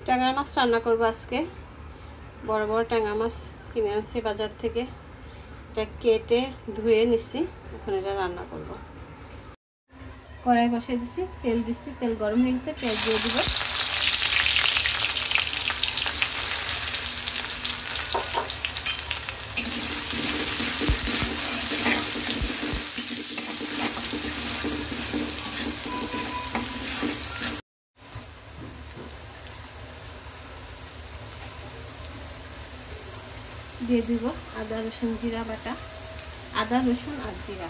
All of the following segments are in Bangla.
ট্যাংরা মাছ রান্না করব আজকে। বড় বড় ট্যাংরা মাছ কিনে আনছি বাজার থেকে। এটা কেটে ধুয়ে নিচ্ছি, এখন এটা রান্না করব। কড়াই বসিয়ে দিচ্ছি, তেল দিচ্ছি, তেল গরম হয়ে গেছে, পেঁয়াজ দিয়ে দিব। দিয়ে দিব আদা রসুন জিরা বাটা, আদা রসুন আর জিরা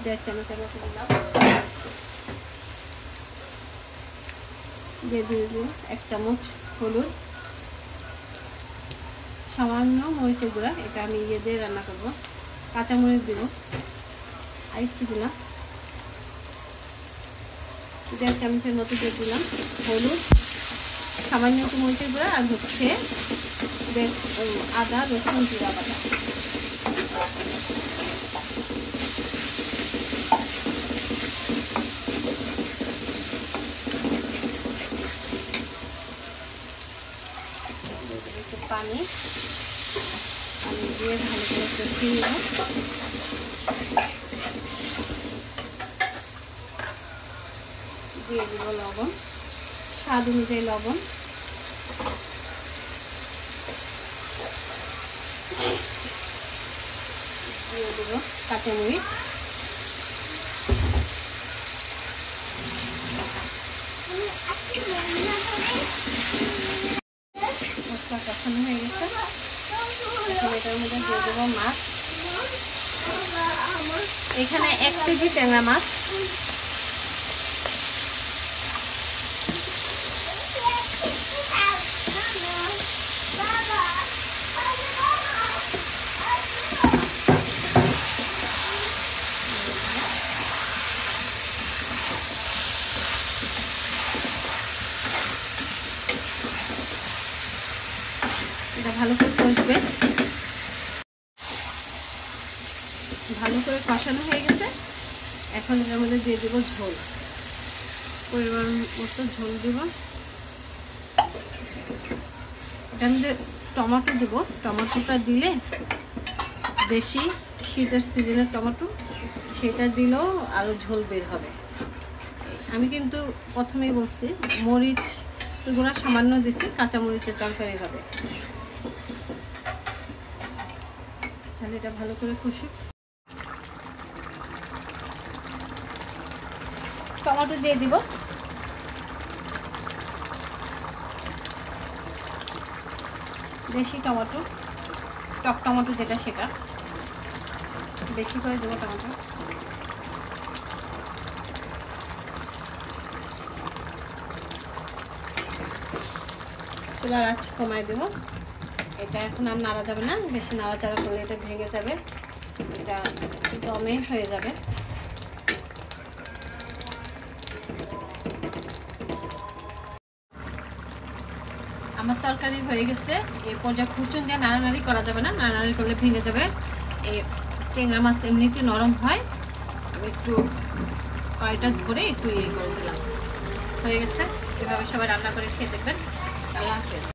1.5 চামচের মতো দিলাম। দিয়ে দিব 1 চামচ হলুদ, সামান্য মরিচের গুঁড়া, এটা আমি দিয়ে রান্না করব। কাঁচামরিচ দিব আর একটু দিলাম, 1.5 চামচের মতো দিয়ে দিলাম হলুদ, সামান্য একটু মরিচের গুঁড়া আর হচ্ছে আদা রসুন জিরা বাটা। একটু পানি দিয়ে ভালো করে কষিয়ে নেব। দিয়ে দিব লবণ, স্বাদ অনুযায়ী লবণ। দিয়ে দেব কাঁচামরিচ, মশলা কষানো হয়ে গেছে। এখন এটার মধ্যে দিয়ে দেবো মাছ। এখানে 1 কেজি ট্যাংরা মাছ। এটা ভালো করে কষবে। ভালো করে কষানো হয়ে গেছে। এখন এর মধ্যে দিয়ে দেব ঝোল, পরিমাণ মতো ঝোল দেব। এটার মধ্যে টমেটো দেব। টমেটোটা দিলে দেশি শীতের সিজনের টমেটো, সেটা দিলেও আরও ঝোল বের হবে। আমি কিন্তু প্রথমেই বলছি মরিচ গুঁড়া সামান্য দিছি, কাঁচামরিচের তরকারি হবে। তাহলে এটা ভালো করে কষুক। টমেটো দিয়ে দিব। দেশি টমেটো, টক টমেটো যেটা সেটা বেশি করে দেবো টমেটো। চুলার আঁচ কমাই দেবো। এটা এখন আর নাড়া যাবে না, বেশি নাড়াচাড়া করলে এটা ভেঙে যাবে, এটা দমে হয়ে যাবে। আমার তরকারি হয়ে গেছে। এই পর্যায়ে খুচুন দিয়ে নাড়ানাড়ি করা যাবে না, নাড়ানাড়ি করলে ভেঙে যাবে। এই ট্যাংরা মাছ এমনিতে নরম হয়। আমি একটু কড়াইটা ধরে একটু ইয়ে করে দিলাম, হয়ে গেছে। এভাবে সবাই রান্না করে খেয়ে দেখবেন। আল্লাহ হাফেজ।